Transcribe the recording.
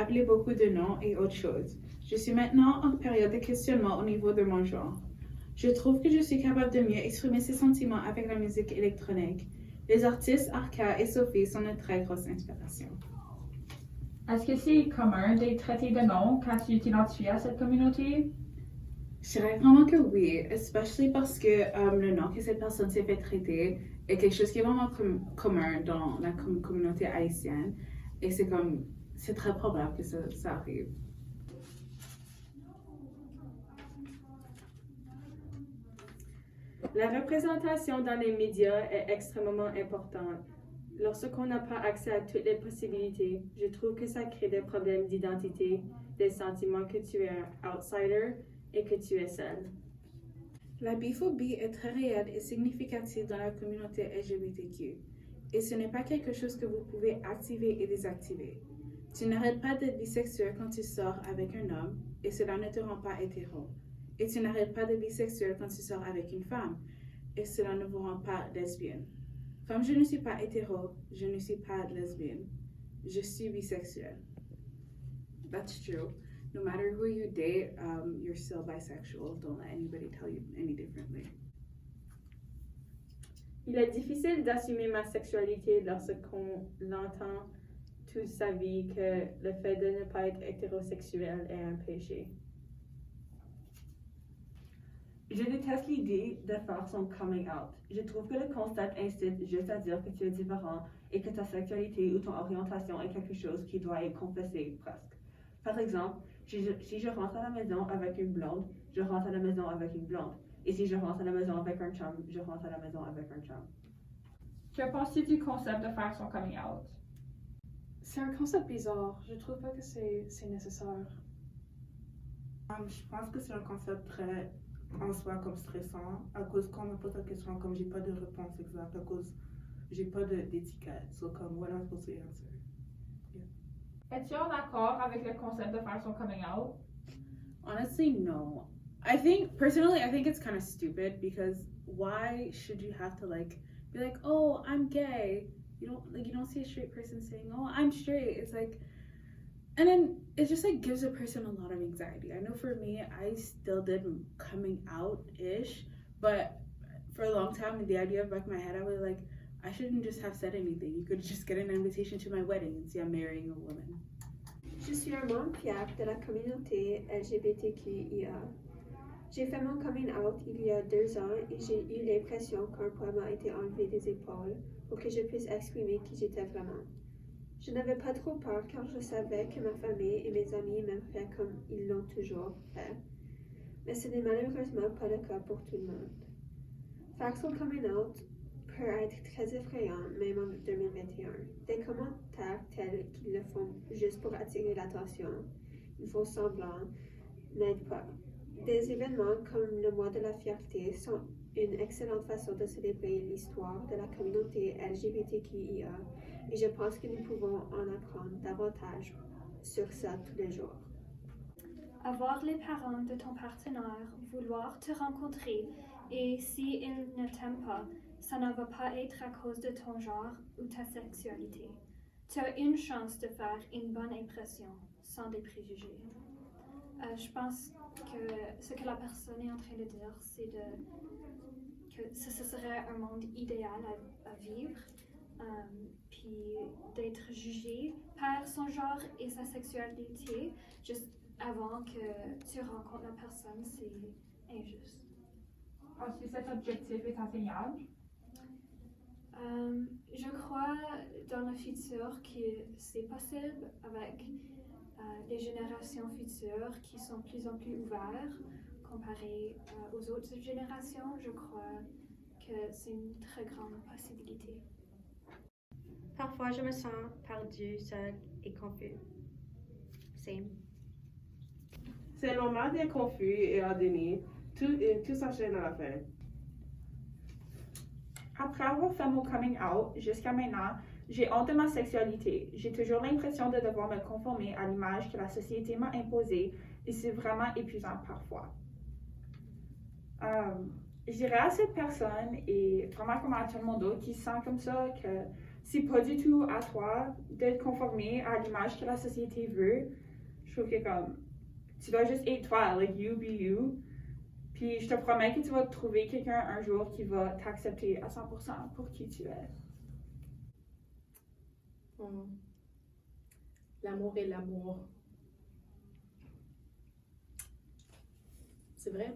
appelée beaucoup de noms et autres choses. Je suis maintenant en période de questionnement au niveau de mon genre. Je trouve que je suis capable de mieux exprimer ces sentiments avec la musique électronique. Les artistes Arca et Sophie sont une très grosse inspiration. Est-ce que c'est commun d'être traité de nom quand tu t'identifies à cette communauté? Je dirais vraiment que oui, especially parce que le nom que cette personne s'est fait traiter est quelque chose qui est vraiment commun dans la communauté haïtienne. Et c'est très probable que ça arrive. La représentation dans les médias est extrêmement importante. Lorsqu'on n'a pas accès à toutes les possibilités, je trouve que ça crée des problèmes d'identité, des sentiments que tu es un outsider et que tu es seul. La biphobie est très réelle et significative dans la communauté LGBTQ. Et ce n'est pas quelque chose que vous pouvez activer et désactiver. Tu n'arrêtes pas d'être bisexuel quand tu sors avec un homme, et cela ne te rend pas hétéro. Et tu n'arrêtes pas d'être bisexuel quand tu sors avec une femme, et cela ne vous rend pas lesbienne. Comme je ne suis pas hétéro, je ne suis pas lesbienne. Je suis bisexuelle. That's true. No matter who you date, you're still bisexual. Don't let anybody tell you any differently. Il est difficile d'assumer ma sexualité lorsqu'on l'entend toute sa vie que le fait de ne pas être hétérosexuel est un péché. Je déteste l'idée de faire son coming out. Je trouve que le concept incite juste à dire que tu es différent et que ta sexualité ou ton orientation est quelque chose qui doit être confessé presque. Par exemple, si je rentre à la maison avec une blonde, je rentre à la maison avec une blonde. Et si je rentre à la maison avec un chum, je rentre à la maison avec un chum. Que penses-tu du concept de faire son coming out? C'est un concept bizarre. Je trouve pas que c'est nécessaire. Je pense que c'est un concept très en soi comme stressant à cause quand on me pose la question comme j'ai pas de réponse exacte à cause j'ai pas d'étiquette. So comme what am I supposed to answer? Es-tu en accord avec le concept de faire son coming out? Honestly, no. Personally, I think it's kind of stupid because why should you have to be like, oh, I'm gay? You don't see a straight person saying, oh, I'm straight. It's like, and then it just gives a person a lot of anxiety. I know for me, I still did coming out-ish, but for a long time, in the idea of my head, I was like, I shouldn't just have said anything. You could just get an invitation to my wedding and see I'm marrying a woman. Je suis un membre fiable de la communauté LGBTQIA. J'ai fait mon coming out il y a 2 ans et j'ai eu l'impression qu'un poids m'a été enlevé des épaules pour que je puisse exprimer qui j'étais vraiment. Je n'avais pas trop peur car je savais que ma famille et mes amis m'aimeraient comme ils l'ont toujours fait. Mais ce n'est malheureusement pas le cas pour tout le monde. Faire son coming out peut être très effrayant, même en 2021. Des commentaires tels qu'ils le font juste pour attirer l'attention, ils font semblant, n'aident pas. Des événements comme le mois de la fierté sont une excellente façon de célébrer l'histoire de la communauté LGBTQIA et je pense que nous pouvons en apprendre davantage sur ça tous les jours. Avoir les parents de ton partenaire vouloir te rencontrer et si ils ne t'aiment pas, ça ne va pas être à cause de ton genre ou ta sexualité. Tu as une chance de faire une bonne impression sans des préjugés. Je pense que ce que la personne est en train de dire, c'est que ce serait un monde idéal à vivre, puis d'être jugé par son genre et sa sexualité juste avant que tu rencontres la personne, c'est injuste. Penses-tu que cet objectif est atteignable? Je crois dans le futur que c'est possible avec les générations futures qui sont de plus en plus ouvertes comparé aux autres générations. Je crois que c'est une très grande possibilité. Parfois, je me sens perdue, seule et confuse. Same. C'est normal d'être confus et ordonné. Tout s'enchaîne à la fin. Après avoir fait mon coming out, jusqu'à maintenant, j'ai honte de ma sexualité. J'ai toujours l'impression de devoir me conformer à l'image que la société m'a imposée et c'est vraiment épuisant parfois. Je dirais à cette personne et vraiment comme à tout le monde d'autre qui se sent comme ça que c'est pas du tout à toi de te conformer à l'image que la société veut. Je trouve que comme, tu dois juste être toi, like you be you. Puis je te promets que tu vas trouver quelqu'un un jour qui va t'accepter à 100% pour qui tu es. L'amour est l'amour. C'est vrai.